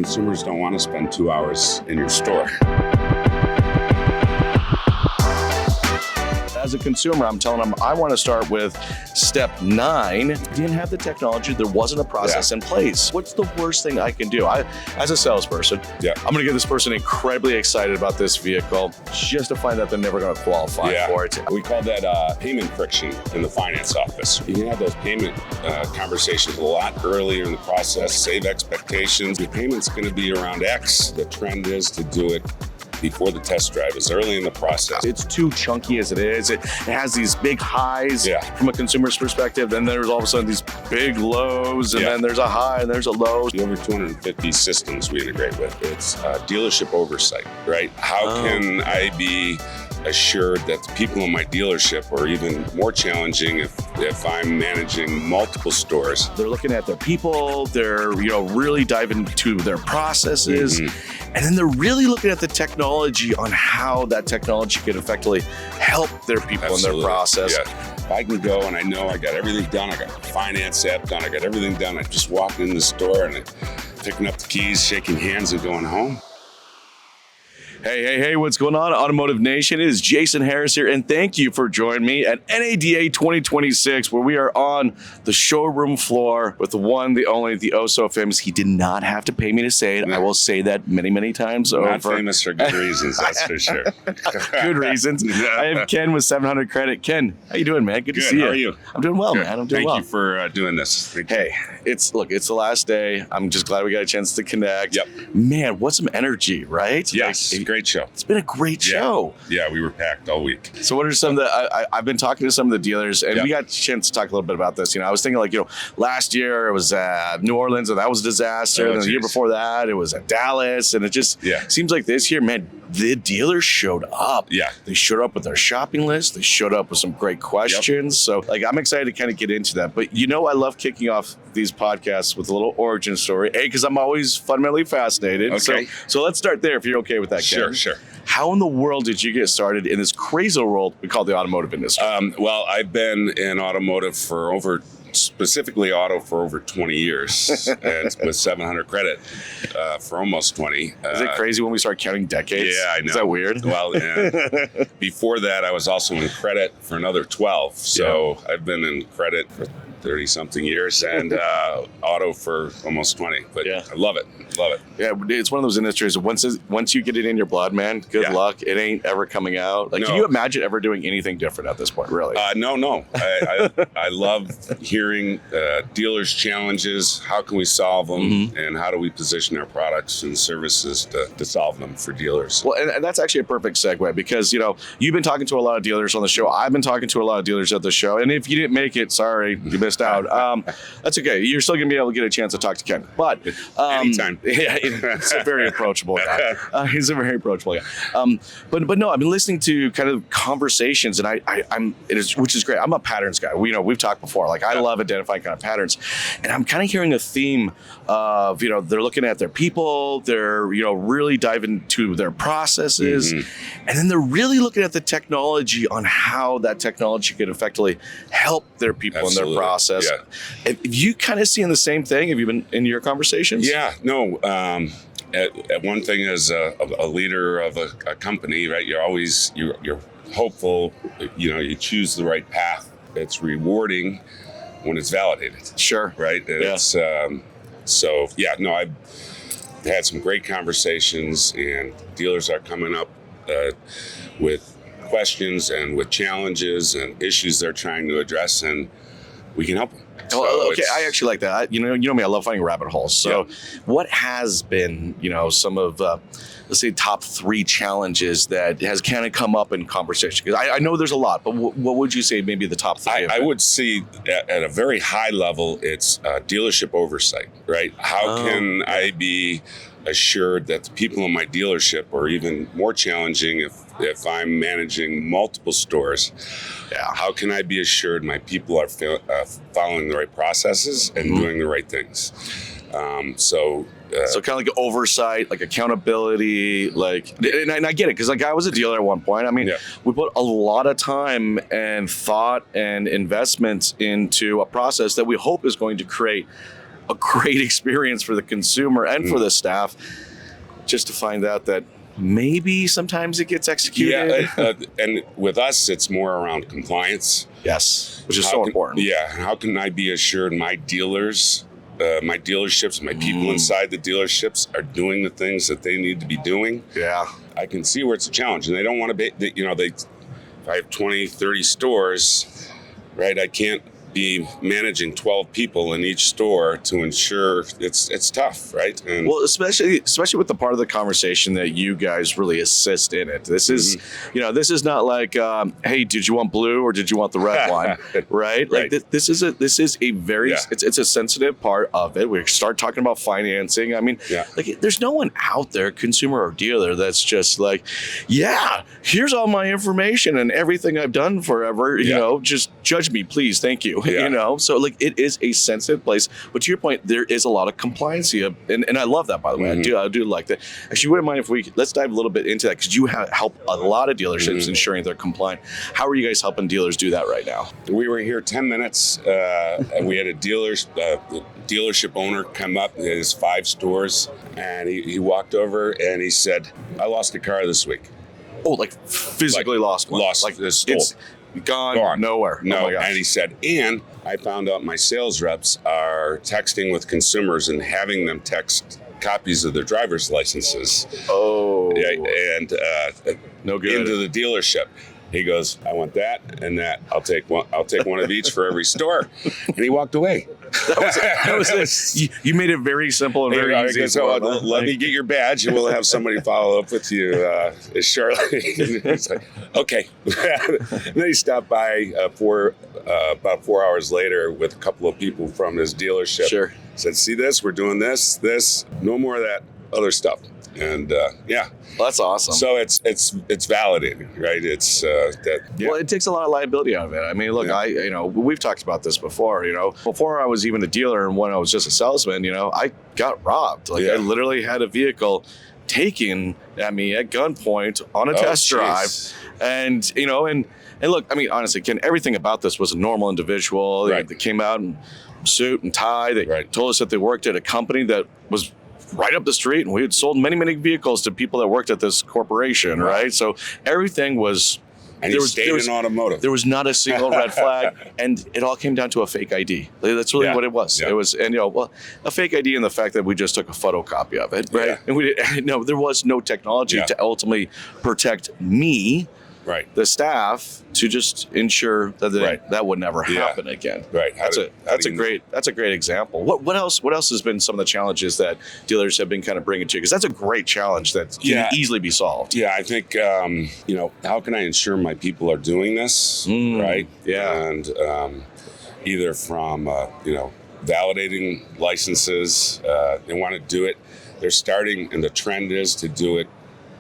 consumers don't want to spend 2 hours in your store. As a consumer, I'm telling them I want to start with step 9. Didn't have the technology. There wasn't a process in place. What's the worst thing I can do? As a salesperson, I'm going to get this person incredibly excited about this vehicle just to find out they're never going to qualify for it. We call that payment friction in the finance office. You can have those payment conversations a lot earlier in the process, save expectations. Your payment's going to be around X. The trend is to do it before the test drive, is early in the process. It's too chunky as it is. It has these big highs from a consumer's perspective. Then there's all of a sudden these big lows, and then there's a high and there's a low. The over 250 systems we integrate with. It's dealership oversight, right? How can I be assured that the people in my dealership, or even more challenging if I'm managing multiple stores? They're looking at their people, they're really diving into their processes, and then they're really looking at the technology on how that technology could effectively help their people in their process. If I can go and I know I got everything done, I got the finance app done, I got everything done, I just walk in the store and I'm picking up the keys, shaking hands and going home. Hey, what's going on, Automotive Nation? It is Jason Harris here, and thank you for joining me at NADA 2026, where we are on the showroom floor with the one, the only, the oh so famous. He did not have to pay me to say it. I will say that many, many times over. Not famous for good reasons, that's for sure. Good reasons. I have Ken with 700 Credit. Ken, how you doing, man? Good to see you. How are you? I'm doing well, man. I'm doing well. Thank you for doing this. Hey, it's the last day. I'm just glad we got a chance to connect. Man, what some energy, right? Yes. Great show. It's been a great show. Yeah, we were packed all week. So what are some of the, I've been talking to some of the dealers, and we got a chance to talk a little bit about this. I was thinking last year it was New Orleans, and that was a disaster. And the year before that, it was at Dallas. And it just seems like this year, man, the dealers showed up. They showed up with their shopping list. They showed up with some great questions. So I'm excited to kind of get into that. But I love kicking off these podcasts with a little origin story. Because I'm always fundamentally fascinated. Okay. So let's start there if you're okay with that, Ken. Sure. How in the world did you get started in this crazy world we call the automotive industry? Well, I've been in automotive specifically auto for over 20 years, and with 700 Credit for almost 20. Is it crazy when we start counting decades? Yeah, I know. Is that weird? Well, before that, I was also in credit for another 12. So I've been in credit for 30-something years and auto for almost 20. But I love it. Yeah, it's one of those industries. Once you get it in your blood, man, good luck. It ain't ever coming out. Can you imagine ever doing anything different at this point, really? No. I love hearing dealers' challenges. How can we solve them? And how do we position our products and services to solve them for dealers? Well, and that's actually a perfect segue because, you've been talking to a lot of dealers on the show. I've been talking to a lot of dealers at the show. And if you didn't make it, sorry, you missed out. That's okay. You're still going to be able to get a chance to talk to Ken. But anytime. Yeah, he's a very approachable guy. He's a very approachable guy. But no, I've been listening to kind of conversations, and which is great. I'm a patterns guy. We've talked before. I love identifying kind of patterns, and I'm kind of hearing a theme of they're looking at their people, they're really diving into their processes, and then they're really looking at the technology on how that technology could effectively help their people in their process. Have you kind of seeing the same thing? Have you been in your conversations? Yeah, no. At one thing as a leader of a company, right? You're hopeful. You choose the right path. It's rewarding when it's validated. Sure. Right. And it's I've had some great conversations, and dealers are coming up with questions and with challenges and issues they're trying to address, and we can help them. Okay, I actually like that. You know me, I love finding rabbit holes. So what has been, some of, let's say, top 3 challenges that has kind of come up in conversation? Because I know there's a lot, but what would you say maybe the top 3? I would see at a very high level, it's dealership oversight, right? How can I be assured that the people in my dealership, or even more challenging if I'm managing multiple stores, how can I be assured my people are following the right processes and doing the right things? So kind of like oversight, like accountability, and I get it because I was a dealer at one point. We put a lot of time and thought and investments into a process that we hope is going to create a great experience for the consumer and for the staff, just to find out that maybe sometimes it gets executed. Yeah, and with us, it's more around compliance. Yes, which is so important. Yeah, how can I be assured my dealers, my dealerships, my people inside the dealerships are doing the things that they need to be doing? Yeah. I can see where it's a challenge, and they don't want to be, if I have 20, 30 stores, right, I can't be managing 12 people in each store to ensure it's tough, right? And well, especially with the part of the conversation that you guys really assist in it. This is, this is not like, hey, did you want blue or did you want the red one, right? Like this is a very it's a sensitive part of it. We start talking about financing. I mean, like there's no one out there, consumer or dealer, that's just like, here's all my information and everything I've done forever. You know, just judge me, please, thank you. So like it is a sensitive place, but to your point, there is a lot of compliance, and I love that, by the way. I do like that. Actually, wouldn't mind if let's dive a little bit into that, because you help a lot of dealerships ensuring they're compliant. How are you guys helping dealers do that right now? We were here 10 minutes. And we had a dealership owner come up. He has 5 stores, and he walked over and he said, "I lost a car this week." Oh, like physically lost one? Lost, like stole. It's gone nowhere. No, oh my gosh. And he said, and I found out my sales reps are texting with consumers and having them text copies of their driver's licenses. Oh. Yeah, and no good. Into the dealership. He goes, "I want that and that. I'll take one of each for every store." And he walked away. That was it. You made it very simple and very easy. So let me get your badge, and we'll have somebody follow up with you shortly. It's like, okay. And then he stopped by about 4 hours later with a couple of people from his dealership. Sure. Said, "See this? We're doing this. No more of that other stuff." And well, that's awesome. So it's validating, right? It's Well, it takes a lot of liability out of it. I mean, look, we've talked about this before. Before I was even a dealer and when I was just a salesman, I got robbed. Like I literally had a vehicle taken at me at gunpoint on a test drive, and look, I mean, honestly, Ken, everything about this was a normal individual. Right. They came out in suit and tie. They told us that they worked at a company that was right up the street, and we had sold many, many vehicles to people that worked at this corporation, right? So everything was... And there was in automotive. There was not a single red flag, and it all came down to a fake ID. That's really what it was. It was, a fake ID, and the fact that we just took a photocopy of it, right? And there was no technology to ultimately protect me, the staff, to just ensure that that would never happen again. Right. That's a great example. What else has been some of the challenges that dealers have been kind of bringing to you? Because that's a great challenge that can easily be solved. Yeah, I think how can I ensure my people are doing this right? Yeah, and either from validating licenses, they want to do it. They're starting, and the trend is to do it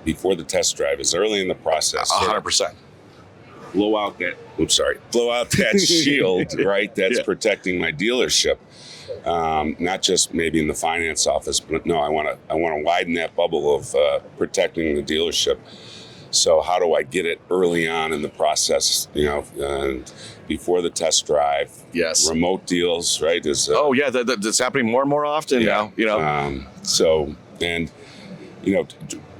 before the test drive, is early in the process. 100%. Blow out that shield, right? That's protecting my dealership. Not just maybe in the finance office, but no, I want to widen that bubble of protecting the dealership. So how do I get it early on in the process? And before the test drive. Yes. Remote deals, right? That's happening more and more often now.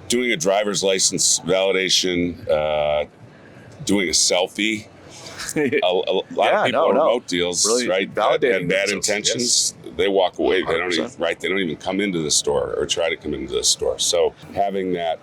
Doing a driver's license validation, doing a selfie. A lot of people remote deals, really right? Validating bad intentions. Yes. They walk away. 100%. They don't even come into the store or try to come into the store. So having that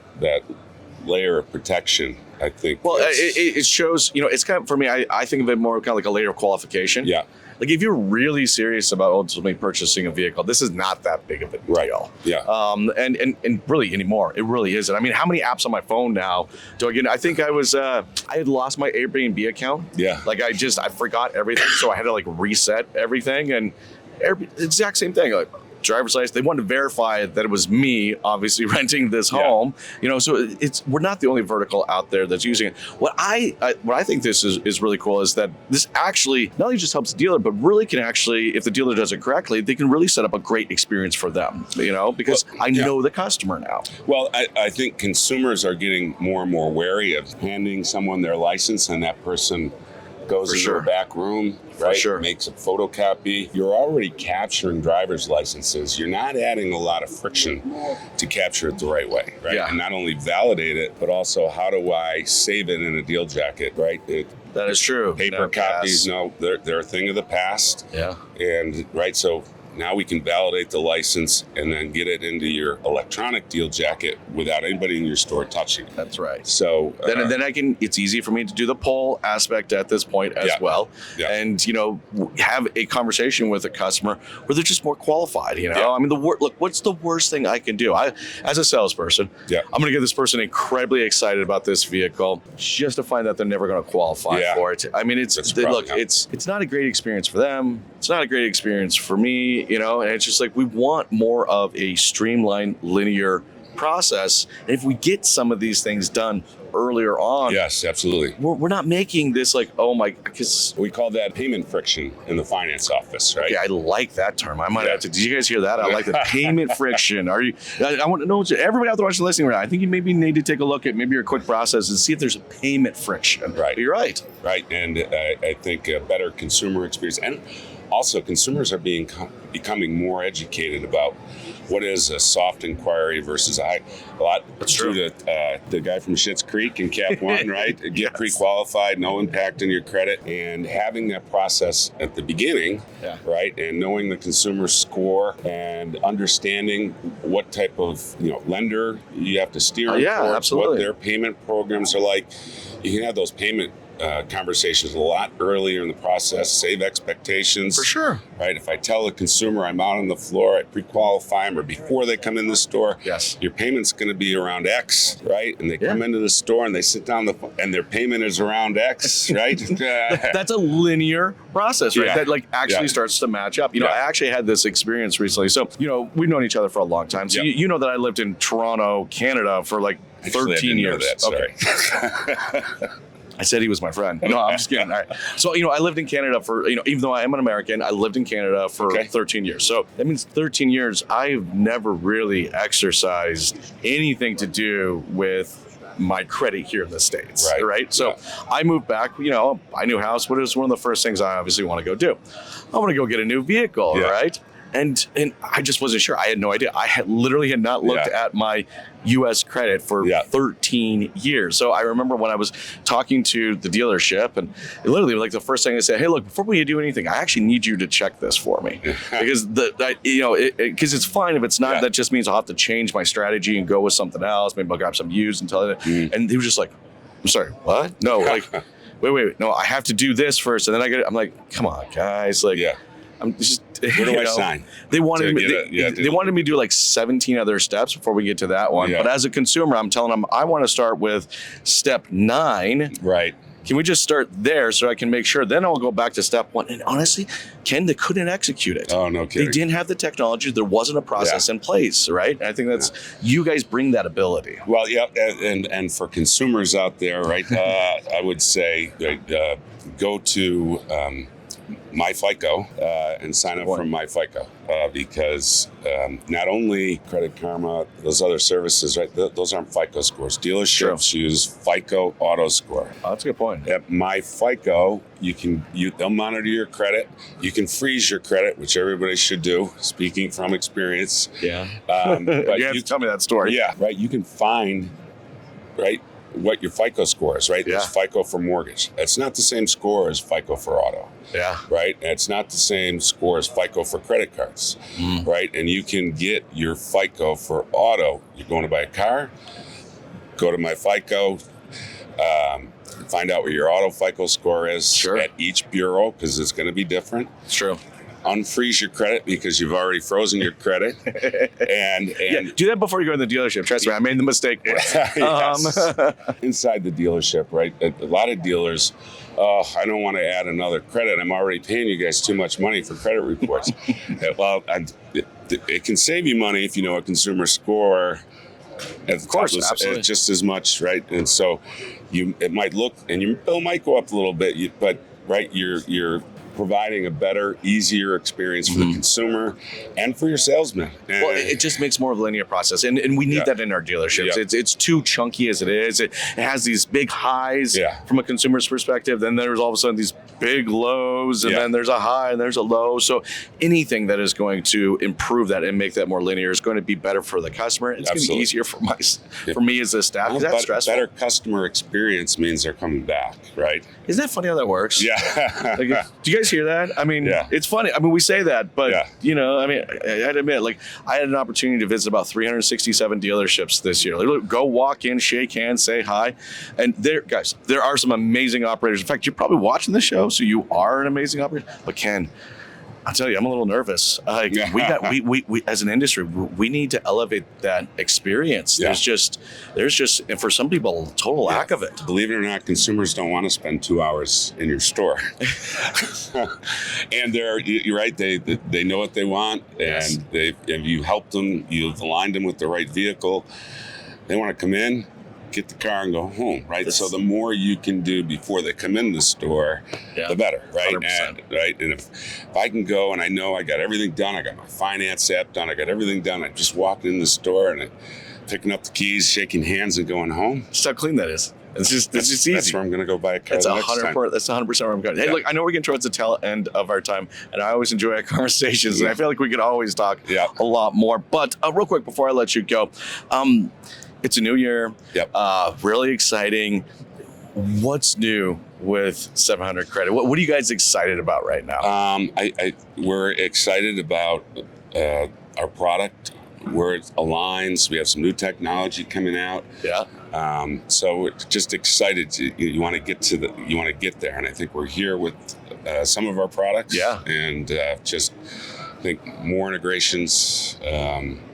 layer of protection, I think. Well, it shows. It's kind of, for me, I think of it more kind of like a layer of qualification. Yeah. Like if you're really serious about ultimately purchasing a vehicle, this is not that big of a deal. Yeah. And really anymore, it really isn't. I mean, how many apps on my phone now do I get? I think I had lost my Airbnb account. Yeah. Like I forgot everything, so I had to like reset everything, and exact same thing. Like driver's license, they wanted to verify that it was me, obviously renting this home. So we're not the only vertical out there that's using it. What I think this is really cool is that this actually not only just helps the dealer, but really can actually, if the dealer does it correctly, they can really set up a great experience for them. Because I know the customer now. Well, I think consumers are getting more and more wary of handing someone their license and that person goes For into sure. a back room, right? sure. Makes a photocopy. You're already capturing driver's licenses. You're not adding a lot of friction to capture it the right way, right? Yeah. And not only validate it, but also how do I save it in a deal jacket, right? That is true. Paper No copies, gas. no, they're a thing of the past. Yeah. And right, so now we can validate the license and then get it into your electronic deal jacket without anybody in your store touching it. That's right. So Then it's easy for me to do the poll aspect at this point as Yeah. well. Yeah. And, have a conversation with a customer where they're just more qualified, Yeah. I mean, look, what's the worst thing I can do? As a salesperson, Yeah. I'm going to get this person incredibly excited about this vehicle just to find that they're never going to qualify Yeah. for it. I mean, That's probably not- it's not a great experience for them. It's not a great experience for me, and it's just like we want more of a streamlined, linear process. And if we get some of these things done earlier on, yes, absolutely. we're not making this like, oh my, because We call that payment friction in the finance office, right? yeah, I like that term. I might Yeah. have to. Did you guys hear that? I like the payment friction. I want to know, everybody out there watching, listening right now, I think you maybe need to take a look at maybe your quick process and see if there's a payment friction. Right. But you're right. Right, and I think a better consumer experience, and also consumers are becoming more educated about what is a soft inquiry versus a lot. That's true true. to the guy from Schitt's Creek in Cap One, right? Get Yes. pre-qualified, no impact on your credit, and having that process at the beginning, Yeah. right, and knowing the consumer score and understanding what type of lender you have to steer them Yeah, towards, absolutely. what their payment programs are like. You can have those payment conversations a lot earlier in the process, save expectations. For sure. Right? If I tell a consumer I'm out on the floor, I pre-qualify them, or before they come in the store, Yes. your payment's going to be around X, right? And they come into the store and they sit down and their payment is around X, right? That's a linear process, right? Yeah. That actually Yeah. starts to match up. Yeah. I actually had this experience recently. So, we've known each other for a long time. So Yeah. you know that I lived in Toronto, Canada for like Actually, I 13 didn't know years. that, sorry. I said he was my friend. No, I'm just kidding. All right. So, I lived in Canada for, even though I am an American, I lived in Canada for Okay. 13 years. So that means 13 years, I've never really exercised anything to do with my credit here in the States. Right. So I moved back, I knew house. What is one of the first things I obviously want to go do? I want to go get a new vehicle, Yeah. right? And I just wasn't sure. I had no idea. I had not looked Yeah. at my U.S. credit for Yeah. 13 years. So I remember when I was talking to the dealership, and literally like the first thing they said, "Hey, look, before we do anything, I actually need you to check this for me because because it's fine if it's not. Yeah. That just means I'll have to change my strategy and go with something else. Maybe I'll grab some used and tell it." And he was just like, "I'm sorry, what? No, like." Wait, no, I have to do this first, and then I'm like, come on, guys, like, Yeah. I'm just. Where do I sign? They wanted To me. get it? Yeah, They wanted me to do like 17 other steps before we get to that one. Yeah. But as a consumer, I'm telling them I want to start with step 9. Right. Can we just start there so I can make sure? Then I'll go back to step 1. And honestly, Ken, they couldn't execute it. Oh, no kidding. They didn't have the technology. There wasn't a process in place, right? And I think that's you guys bring that ability. Well, yeah, and for consumers out there, right, I would say go to MyFICO and sign up for MyFICO because not only Credit Karma, those other services, right, those aren't FICO scores. Dealerships use FICO Auto Score. Oh, that's a good point. At MyFICO, they'll monitor your credit. You can freeze your credit, which everybody should do, speaking from experience. Yeah. But you have to tell me that story. Yeah, right. You can find, right, what your FICO score is, right? Yeah. There's FICO for mortgage. That's not the same score as FICO for auto, Yeah. right? And it's not the same score as FICO for credit cards, right? And you can get your FICO for auto. You're going to buy a car, go to MyFICO, find out what your auto FICO score is at each bureau because it's going to be different. It's true. Unfreeze your credit because you've already frozen your credit, and do that before you go to the dealership. Trust me, I made the mistake. Yes. Inside the dealership, right? A lot of dealers, I don't want to add another credit. I'm already paying you guys too much money for credit reports. Well, it can save you money if you know a consumer score. Of course, absolutely. Just as much, right? And so it might look, and your bill might go up a little bit, but right, your providing a better, easier experience for the consumer and for your salesman. And well, it just makes more of a linear process, and we need that in our dealerships. It's too chunky as it is. It has these big highs from a consumer's perspective. Then there's all of a sudden these big lows, and then there's a high and there's a low. So anything that is going to improve that and make that more linear is going to be better for the customer. It's going to be easier for me as a staff. Well, that's stressful. Better customer experience means they're coming back, right? Isn't that funny how that works? Yeah. Like, do you guys hear that? I mean, it's funny. I mean, we say that, but you know, I mean, I'd admit, like, I had an opportunity to visit about 367 dealerships this year. Like, go walk in, shake hands, say hi, and there are some amazing operators. In fact, you're probably watching the show, so you are an amazing operator. But Ken, I'll tell you, I'm a little nervous. We as an industry, we need to elevate that experience. There's just, and for some people, a total lack of it. Believe it or not, consumers don't want to spend 2 hours in your store. And you're right. They know what they want, and if you helped them, you've aligned them with the right vehicle. They want to come in, get the car and go home, right? So the more you can do before they come in the store, the better, right? 100%. And if I can go and I know I got everything done, I got my finance app done, I got everything done, I just walk in the store and I'm picking up the keys, shaking hands and going home. Just how clean that is. It's just easy. That's where I'm going to go buy a car. That's 100% where I'm going. Hey, look, I know we're getting towards the tail end of our time, and I always enjoy our conversations, and I feel like we could always talk a lot more. But real quick before I let you go, it's a new year. Really exciting. What's new with 700 Credit? What are you guys excited about right now? We're excited about our product, where it aligns. We have some new technology coming out. So we're just excited. You want to get there, and I think we're here with some of our products. And just think more integrations.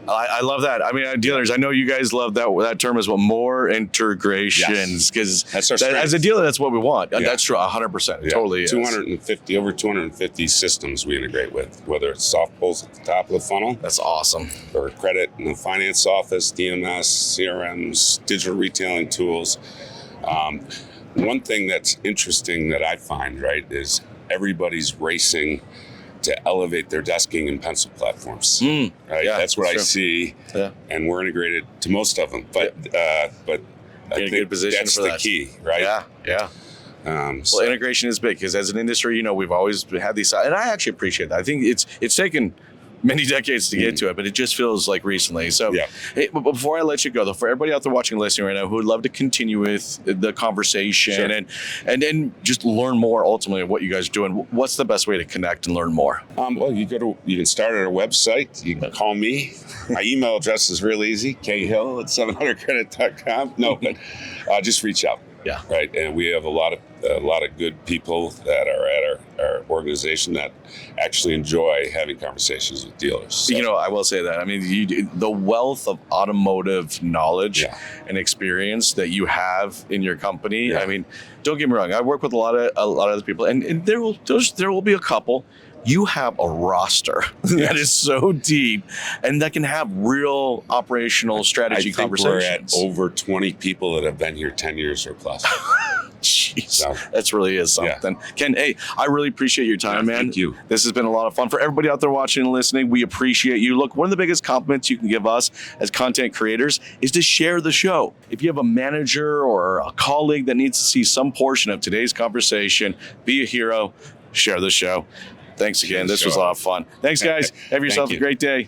I love that. I mean, dealers, I know you guys love that term as well. More integrations, because as a dealer, that's what we want. That's true, 100%. It totally is. Over 250 systems we integrate with, whether it's soft pulls at the top of the funnel. That's awesome. Or credit in the finance office, DMS, CRMs, digital retailing tools. One thing that's interesting that I find, right, is everybody's racing to elevate their desking and pencil platforms. Right? That's what I see. And we're integrated to most of them. But I think good position that's for the that. key, right? Well, integration is big, because as an industry, we've always had these, and I actually appreciate that. I think it's taken many decades to get to it, but it just feels like recently. So, hey, but before I let you go, though, for everybody out there watching and listening right now who would love to continue with the conversation and then just learn more ultimately of what you guys are doing, what's the best way to connect and learn more? Well, you can start at our website. You can call me. My email address is real easy, khill@700credit.com. No, but just reach out. Right. And we have a lot of good people that are at our organization that actually enjoy having conversations with dealers. So. I will say that. I mean, the wealth of automotive knowledge and experience that you have in your company. I mean, don't get me wrong. I work with a lot of other people, and there will be a couple. You have a roster that is so deep and that can have real operational strategy conversations. We're at over 20 people that have been here 10 years or plus. Jeez, that really is something. Ken, hey, I really appreciate your time, man. Thank you. This has been a lot of fun. For everybody out there watching and listening, we appreciate you. Look, one of the biggest compliments you can give us as content creators is to share the show. If you have a manager or a colleague that needs to see some portion of today's conversation, be a hero, share the show. Thanks again. This was a lot of fun. Thanks, guys. Have yourself a great day.